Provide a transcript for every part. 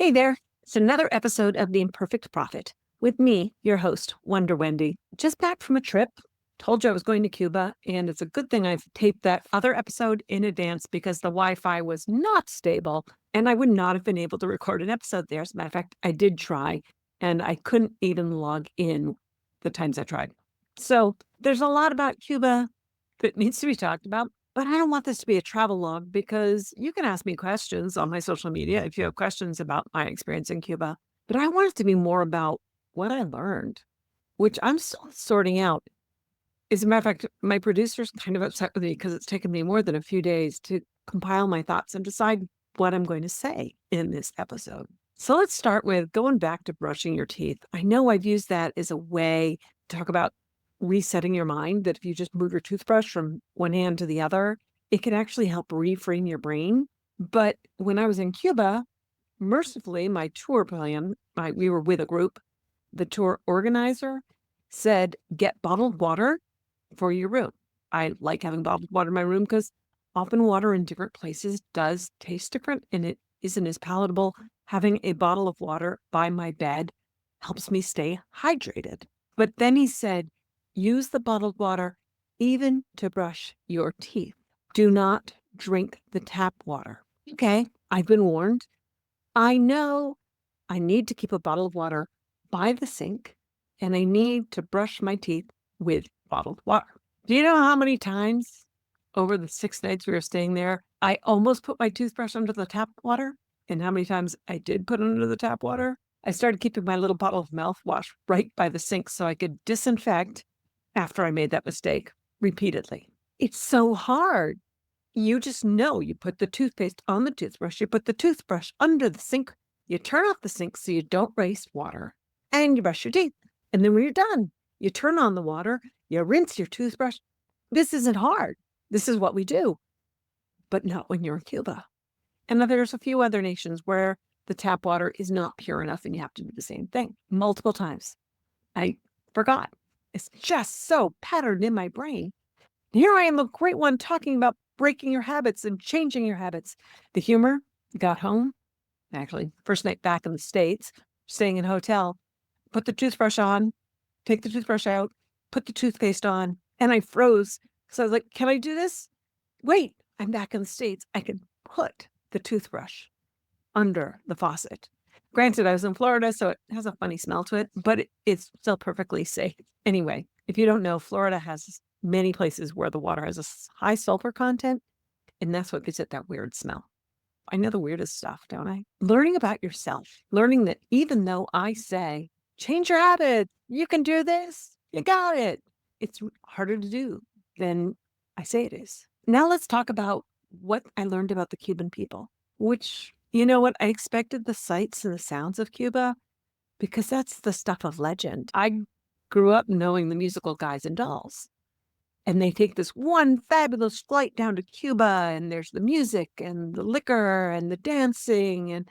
Hey there. It's another episode of The Imperfect Prophet with me, your host, Wonder Wendy. Just back from a trip. Told you I was going to Cuba, and it's a good thing I've taped that other episode in advance because the Wi-Fi was not stable and I would not have been able to record an episode there. As a matter of fact, I did try and I couldn't even log in the times I tried. So there's a lot about Cuba that needs to be talked about. But I don't want this to be a travel log because you can ask me questions on my social media if you have questions about my experience in Cuba. But I want it to be more about what I learned, which I'm still sorting out. As a matter of fact, my producer's kind of upset with me because it's taken me more than a few days to compile my thoughts and decide what I'm going to say in this episode. So let's start with going back to brushing your teeth. I know I've used that as a way to talk about resetting your mind, that if you just move your toothbrush from one hand to the other, it can actually help reframe your brain. But when I was in Cuba, mercifully, my tour plan, we were with a group, the tour organizer said, get bottled water for your room. I like having bottled water in my room because often water in different places does taste different and it isn't as palatable. Having a bottle of water by my bed helps me stay hydrated. But then he said, use the bottled water even to brush your teeth. Do not drink the tap water. Okay, I've been warned. I know I need to keep a bottle of water by the sink and I need to brush my teeth with bottled water. Do you know how many times over the 6 nights we were staying there, I almost put my toothbrush under the tap water? And how many times I did put it under the tap water? I started keeping my little bottle of mouthwash right by the sink so I could disinfect after I made that mistake repeatedly. It's so hard. You just know you put the toothpaste on the toothbrush, you put the toothbrush under the sink, you turn off the sink so you don't waste water, and you brush your teeth. And then when you're done, you turn on the water, you rinse your toothbrush. This isn't hard. This is what we do, but not when you're in Cuba. And there's a few other nations where the tap water is not pure enough and you have to do the same thing multiple times. I forgot. It's just so patterned in my brain. Here I am, a great one, talking about breaking your habits and changing your habits. The humor, got home, actually, first night back in the States, staying in a hotel, put the toothbrush on, take the toothbrush out, put the toothpaste on, and I froze. So I was like, can I do this? Wait, I'm back in the States. I can put the toothbrush under the faucet. Granted, I was in Florida, so it has a funny smell to it, but it's still perfectly safe. Anyway, if you don't know, Florida has many places where the water has a high sulfur content, and that's what gives it that weird smell. I know the weirdest stuff, don't I? Learning about yourself, learning that even though I say, change your habit, you can do this, you got it, it's harder to do than I say it is. Now let's talk about what I learned about the Cuban people, which, you know what, I expected the sights and the sounds of Cuba because that's the stuff of legend. I grew up knowing the musical Guys and Dolls. And they take this one fabulous flight down to Cuba, and there's the music and the liquor and the dancing, and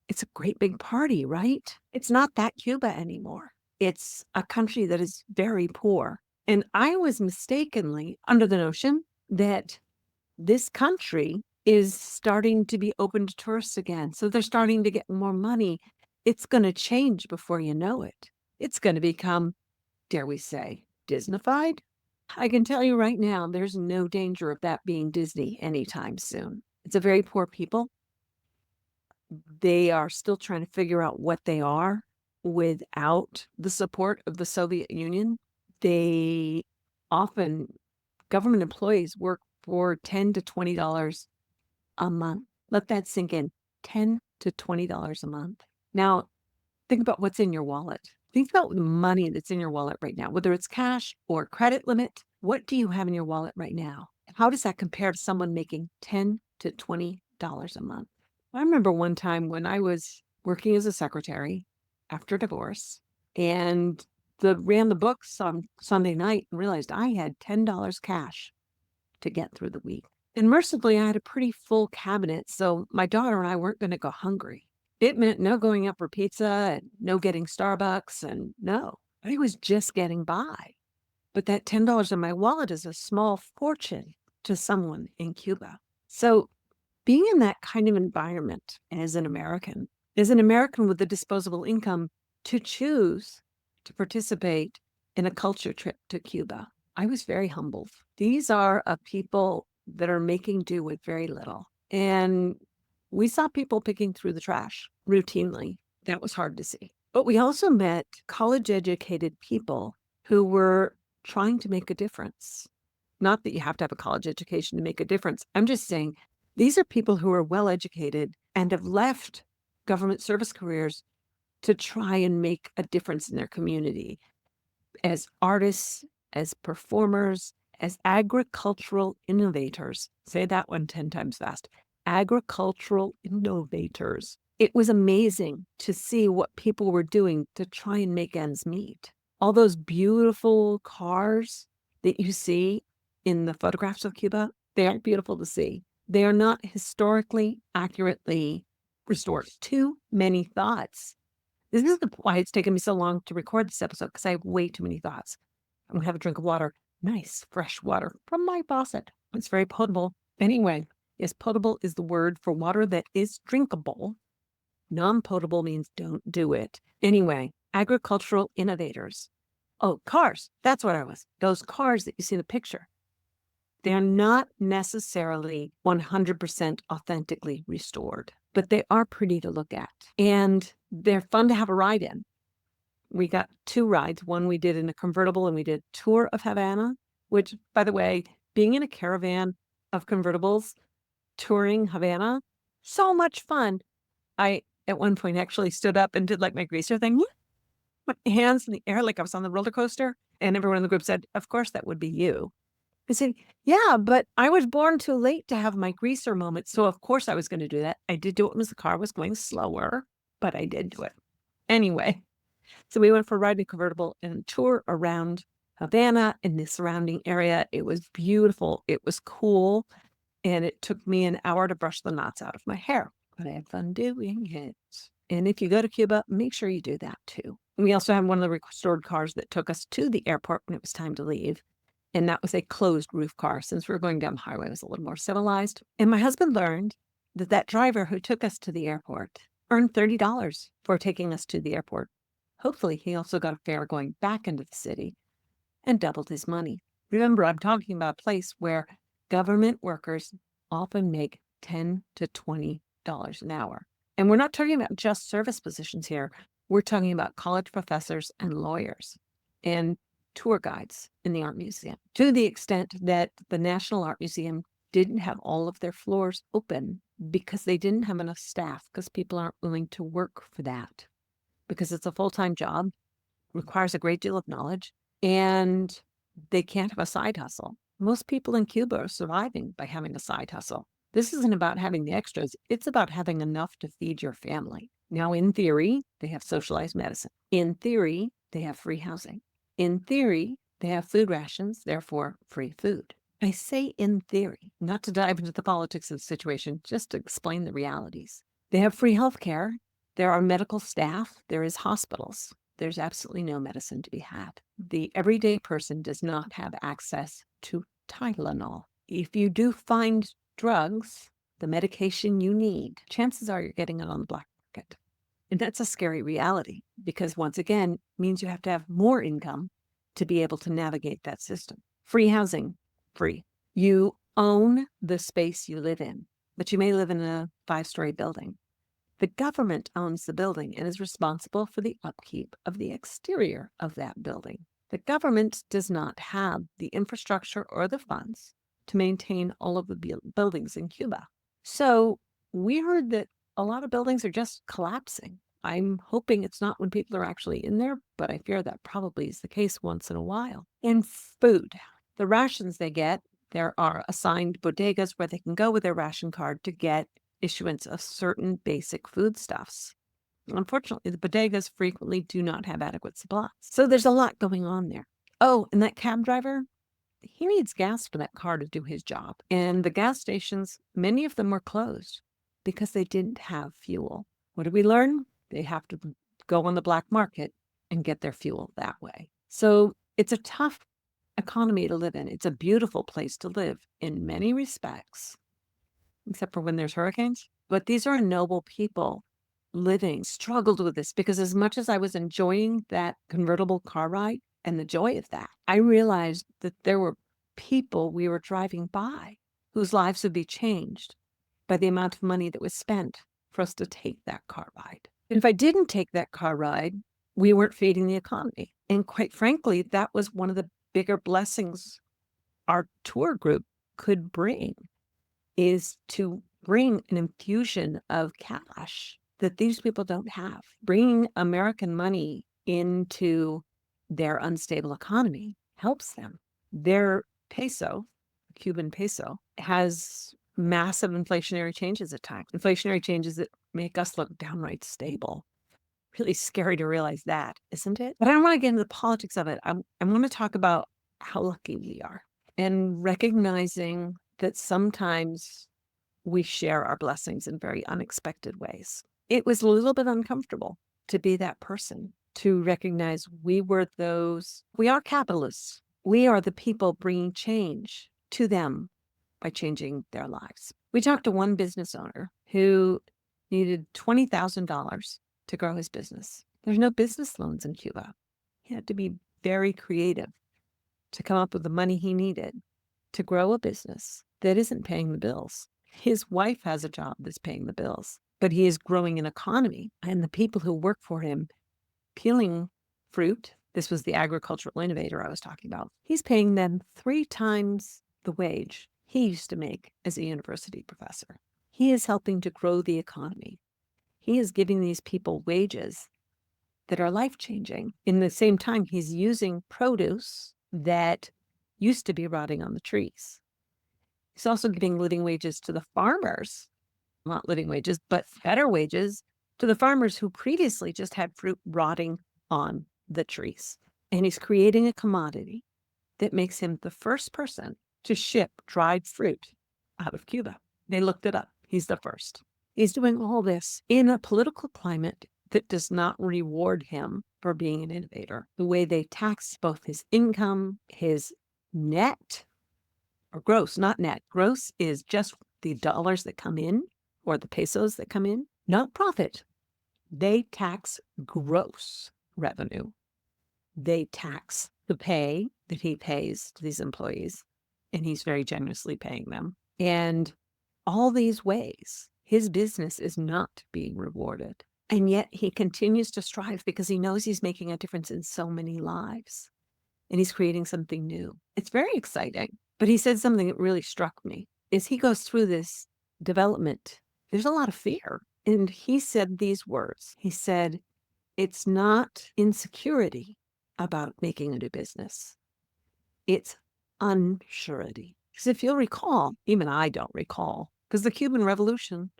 it's a great big party, right? It's not that Cuba anymore. It's a country that is very poor. And I was mistakenly under the notion that this country is starting to be open to tourists again. So they're starting to get more money. It's going to change before you know it. It's going to become, dare we say, Disneyfied? I can tell you right now, there's no danger of that being Disney anytime soon. It's a very poor people. They are still trying to figure out what they are without the support of the Soviet Union. They often, government employees work for $10 to $20 a month. Let that sink in. $10 to $20 a month. Now, think about what's in your wallet. Think about the money that's in your wallet right now, whether it's cash or credit limit. What do you have in your wallet right now? How does that compare to someone making $10 to $20 a month? I remember one time when I was working as a secretary after divorce and ran the books on Sunday night and realized I had $10 cash to get through the week. And mercifully, I had a pretty full cabinet, so my daughter and I weren't going to go hungry. It meant no going out for pizza and no getting Starbucks and no, I was just getting by. But that $10 in my wallet is a small fortune to someone in Cuba. So being in that kind of environment as an American as an American with a disposable income, to choose to participate in a culture trip to Cuba. I was very humbled. These are a people that are making do with very little. And we saw people picking through the trash routinely. That was hard to see. But we also met college-educated people who were trying to make a difference. Not that you have to have a college education to make a difference. I'm just saying these are people who are well-educated and have left government service careers to try and make a difference in their community as artists, as performers, as agricultural innovators. Say that one 10 times fast. Agricultural innovators. It was amazing to see what people were doing to try and make ends meet. All those beautiful cars that you see in the photographs of Cuba, they aren't beautiful to see. They are not historically accurately restored. Too many thoughts. This is why it's taken me so long to record this episode, because I have way too many thoughts. I'm going to have a drink of water. Nice, fresh water from my faucet. It's very potable. Anyway, yes, potable is the word for water that is drinkable. Non-potable means don't do it. Anyway, agricultural innovators. Oh, cars. That's what I was. Those cars that you see in the picture. They're not necessarily 100% authentically restored, but they are pretty to look at. And they're fun to have a ride in. We got 2 rides. One we did in a convertible, and we did a tour of Havana, which, by the way, being in a caravan of convertibles, touring Havana, so much fun. I, at one point, actually stood up and did like my greaser thing, my hands in the air like I was on the roller coaster. And everyone in the group said, "Of course, that would be you." I said, "Yeah, but I was born too late to have my greaser moment. So, of course, I was going to do that." I did do it when the car was going slower, but I did do it. Anyway, so we went for a ride in a convertible and a tour around Havana and the surrounding area. It was beautiful. It was cool. And it took me an hour to brush the knots out of my hair, but I had fun doing it. And if you go to Cuba, make sure you do that too. We also had one of the restored cars that took us to the airport when it was time to leave. And that was a closed roof car. Since we were going down the highway, it was a little more civilized. And my husband learned that that driver who took us to the airport earned $30 for taking us to the airport. Hopefully, he also got a fare going back into the city and doubled his money. Remember, I'm talking about a place where government workers often make $10 to $20 an hour. And we're not talking about just service positions here. We're talking about college professors and lawyers and tour guides in the art museum, to the extent that the National Art Museum didn't have all of their floors open because they didn't have enough staff, because people aren't willing to work for that, because it's a full-time job, requires a great deal of knowledge, and they can't have a side hustle. Most people in Cuba are surviving by having a side hustle. This isn't about having the extras. It's about having enough to feed your family. Now, in theory, they have socialized medicine. In theory, they have free housing. In theory, they have food rations, therefore free food. I say in theory, not to dive into the politics of the situation, just to explain the realities. They have free health care. There are medical staff. There is hospitals. There's absolutely no medicine to be had. The everyday person does not have access to Tylenol. If you do find drugs, the medication you need, chances are you're getting it on the black market. And that's a scary reality, because once again, it means you have to have more income to be able to navigate that system. Free housing, free. You own the space you live in, but you may live in a 5-story building. The government owns the building and is responsible for the upkeep of the exterior of that building. The government does not have the infrastructure or the funds to maintain all of the buildings in Cuba. So we heard that a lot of buildings are just collapsing. I'm hoping it's not when people are actually in there, but I fear that probably is the case once in a while. And food, the rations they get, there are assigned bodegas where they can go with their ration card to get issuance of certain basic foodstuffs. Unfortunately, the bodegas frequently do not have adequate supplies. So there's a lot going on there. Oh, and that cab driver, he needs gas for that car to do his job. And the gas stations, many of them were closed because they didn't have fuel. What did we learn? They have to go on the black market and get their fuel that way. So it's a tough economy to live in. It's a beautiful place to live in many respects, except for when there's hurricanes. But these are noble people living struggled with this because as much as I was enjoying that convertible car ride and the joy of that, I realized that there were people we were driving by whose lives would be changed by the amount of money that was spent for us to take that car ride. And if I didn't take that car ride, we weren't feeding the economy. And quite frankly, that was one of the bigger blessings our tour group could bring, is to bring an infusion of cash that these people don't have. Bringing American money into their unstable economy helps them. Their peso, Cuban peso, has massive inflationary changes at times, inflationary changes that make us look downright stable. Really scary to realize that, isn't it? But I don't want to get into the politics of it. I want to talk about how lucky we are and recognizing that sometimes we share our blessings in very unexpected ways. It was a little bit uncomfortable to be that person, to recognize we are capitalists. We are the people bringing change to them by changing their lives. We talked to one business owner who needed $20,000 to grow his business. There's no business loans in Cuba. He had to be very creative to come up with the money he needed to grow a business that isn't paying the bills. His wife has a job that's paying the bills, but he is growing an economy, and the people who work for him peeling fruit, this was the agricultural innovator I was talking about, he's paying them 3 times the wage he used to make as a university professor. He is helping to grow the economy. He is giving these people wages that are life-changing. In the same time, he's using produce that used to be rotting on the trees. He's also giving living wages to the farmers, not living wages, but better wages to the farmers who previously just had fruit rotting on the trees. And he's creating a commodity that makes him the first person to ship dried fruit out of Cuba. They looked it up. He's the first. He's doing all this in a political climate that does not reward him for being an innovator. The way they tax both his income, his net, or gross, not net. Gross is just the dollars that come in or the pesos that come in, not profit. They tax gross revenue. They tax the pay that he pays to these employees, and he's very generously paying them. And all these ways, his business is not being rewarded. And yet he continues to strive because he knows he's making a difference in so many lives. And he's creating something new. It's very exciting. But he said something that really struck me. As he goes through this development, there's a lot of fear. And he said these words. He said, it's not insecurity about making a new business. It's unsurety. Because if you'll recall, even I don't recall, because the Cuban Revolution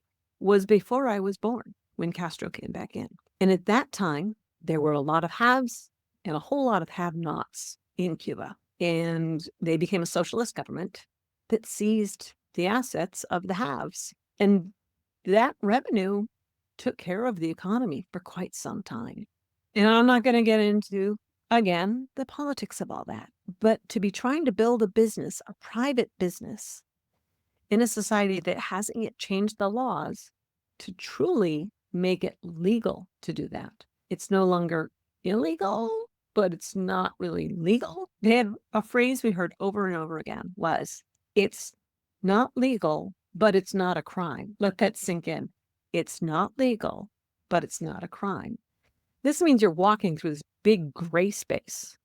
was before I was born when Castro came back in. And at that time, there were a lot of haves and a whole lot of have-nots in Cuba. And they became a socialist government that seized the assets of the haves. And that revenue took care of the economy for quite some time. And I'm not going to get into, again, the politics of all that. But to be trying to build a business, a private business, in a society that hasn't yet changed the laws to truly make it legal to do that. It's no longer illegal, but it's not really legal. They had a phrase we heard over and over again was, it's not legal, but it's not a crime. Let that sink in. It's not legal, but it's not a crime. This means you're walking through this big gray space,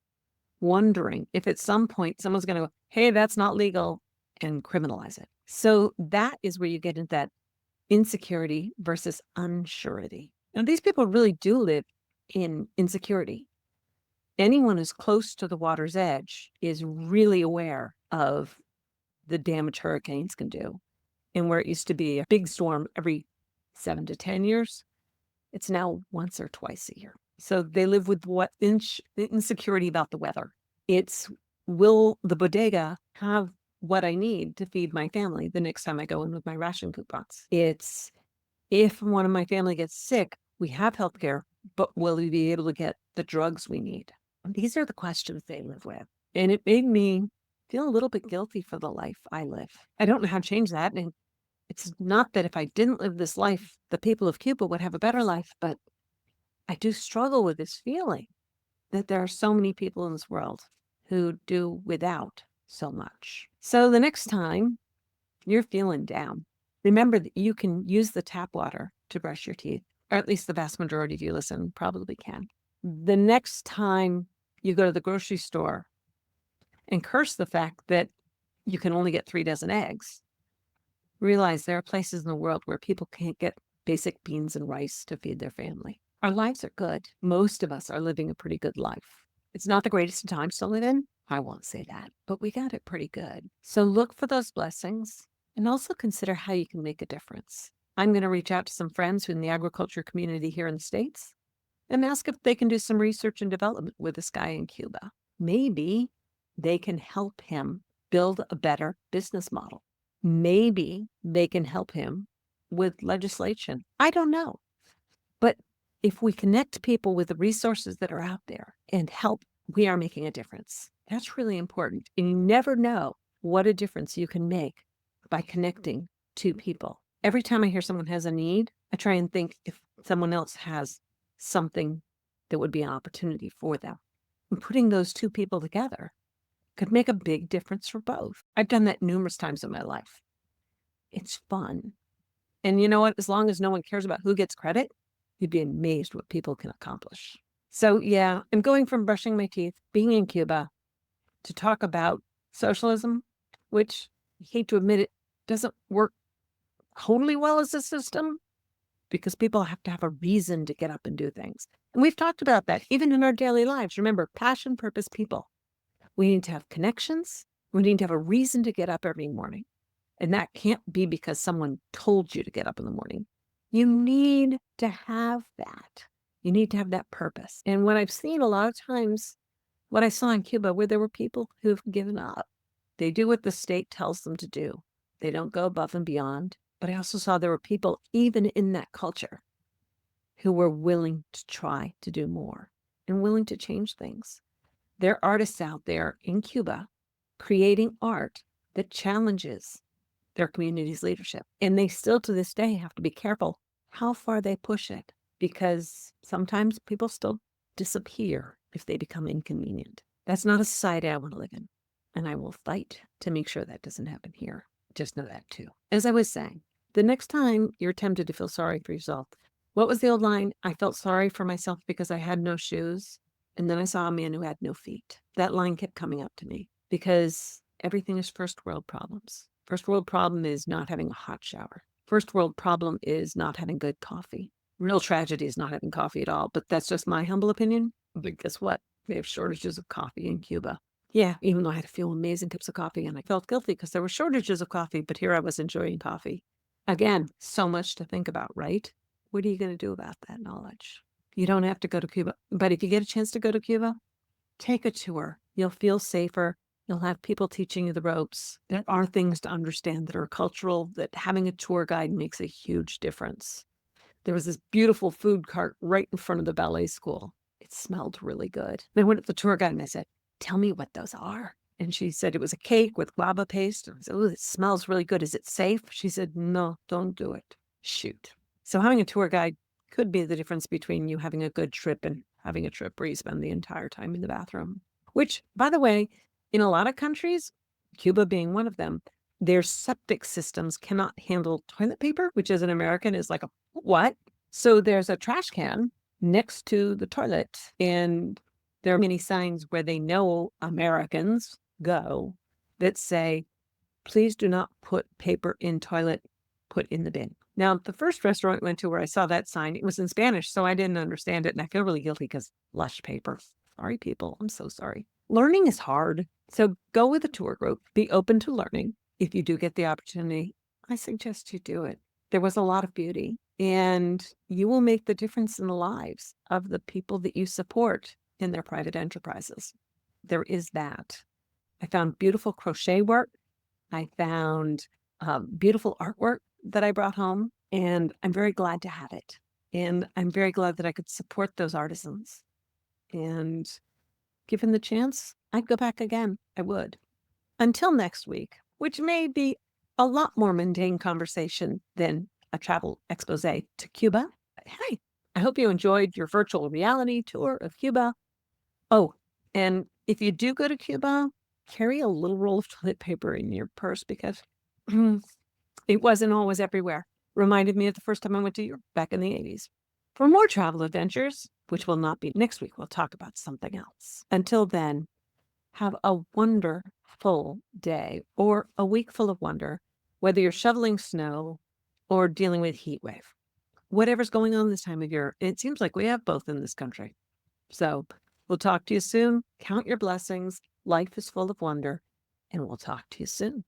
wondering if at some point someone's going to go, hey, that's not legal, and criminalize it. So that is where you get into that insecurity versus unsurety. Now, these people really do live in insecurity. Anyone who's close to the water's edge is really aware of the damage hurricanes can do. And where it used to be a big storm every 7 to 10 years, it's now once or twice a year. So they live with what the insecurity about the weather. It's, will the bodega have what I need to feed my family the next time I go in with my ration coupons? It's, if one of my family gets sick, we have healthcare, but will we be able to get the drugs we need? These are the questions they live with. And it made me feel a little bit guilty for the life I live. I don't know how to change that. And It's not that if I didn't live this life, the people of Cuba would have a better life, but I do struggle with this feeling that there are so many people in this world who do without so much. So the next time you're feeling down, remember that you can use the tap water to brush your teeth, or at least the vast majority of you listen probably can. The next time you go to the grocery store and curse the fact that you can only get 3 dozen eggs, realize there are places in the world where people can't get basic beans and rice to feed their family. Our lives are good. Most of us are living a pretty good life. It's not the greatest of times to live in. I won't say that, but we got it pretty good. So look for those blessings and also consider how you can make a difference. I'm going to reach out to some friends in the agriculture community here in the States and ask if they can do some research and development with this guy in Cuba. Maybe they can help him build a better business model. Maybe they can help him with legislation. I don't know. But if we connect people with the resources that are out there and help, we are making a difference. That's really important. And you never know what a difference you can make by connecting to people. Every time I hear someone has a need, I try and think if someone else has something that would be an opportunity for them. And putting those two people together could make a big difference for both. I've done that numerous times in my life. It's fun. And you know what? As long as no one cares about who gets credit, you'd be amazed what people can accomplish. So yeah, I'm going from brushing my teeth, being in Cuba, to talk about socialism, which I hate to admit it doesn't work totally well as a system because people have to have a reason to get up and do things. And we've talked about that even in our daily lives. Remember, passion, purpose, people. We need to have connections. We need to have a reason to get up every morning. And that can't be because someone told you to get up in the morning. You need to have that. You need to have that purpose. And what I've seen a lot of times, what I saw in Cuba, where there were people who've given up. They do what the state tells them to do. They don't go above and beyond. But I also saw there were people, even in that culture, who were willing to try to do more and willing to change things. There are artists out there in Cuba creating art that challenges their community's leadership. And they still, to this day, have to be careful how far they push it because sometimes people still disappear if they become inconvenient. That's not a society I want to live in. And I will fight to make sure that doesn't happen here. Just know that too. As I was saying, the next time you're tempted to feel sorry for yourself, what was the old line? I felt sorry for myself because I had no shoes. And then I saw a man who had no feet. That line kept coming up to me because everything is first world problems. First world problem is not having a hot shower. First world problem is not having good coffee. Real tragedy is not having coffee at all, but that's just my humble opinion. But guess what? They have shortages of coffee in Cuba. Yeah, even though I had a few amazing cups of coffee and I felt guilty because there were shortages of coffee, but here I was enjoying coffee. Again, so much to think about, right? What are you going to do about that knowledge? You don't have to go to Cuba, but if you get a chance to go to Cuba, take a tour. You'll feel safer. You'll have people teaching you the ropes. There are things to understand that are cultural, that having a tour guide makes a huge difference. There was this beautiful food cart right in front of the ballet school. It smelled really good. And I went to the tour guide and I said, tell me what those are. And she said it was a cake with guava paste. I said, oh, it smells really good. Is it safe? She said, no, don't do it. Shoot. So having a tour guide could be the difference between you having a good trip and having a trip where you spend the entire time in the bathroom. Which, by the way, in a lot of countries, Cuba being one of them, their septic systems cannot handle toilet paper, which as an American is like a what? So there's a trash can next to the toilet, and there are many signs where they know Americans go that say, please do not put paper in toilet, put in the bin. Now, the first restaurant I went to where I saw that sign, it was in Spanish, so I didn't understand it, and I feel really guilty because lush paper. Sorry, people. I'm so sorry. Learning is hard, so go with a tour group. Be open to learning. If you do get the opportunity, I suggest you do it. There was a lot of beauty, and you will make the difference in the lives of the people that you support in their private enterprises. There is that. I found beautiful crochet work. I found beautiful artwork that I brought home, and I'm very glad to have it. And I'm very glad that I could support those artisans. And given the chance, I'd go back again. I would. Until next week, which may be a lot more mundane conversation than a travel expose to Cuba. Hey, I hope you enjoyed your virtual reality tour of Cuba. Oh, and if you do go to Cuba, carry a little roll of toilet paper in your purse because it wasn't always everywhere. Reminded me of the first time I went to Europe back in the 80s. For more travel adventures, which will not be next week, we'll talk about something else. Until then, have a wonderful day or a week full of wonder, whether you're shoveling snow or dealing with heat wave. Whatever's going on this time of year, it seems like we have both in this country. So we'll talk to you soon. Count your blessings. Life is full of wonder, and we'll talk to you soon.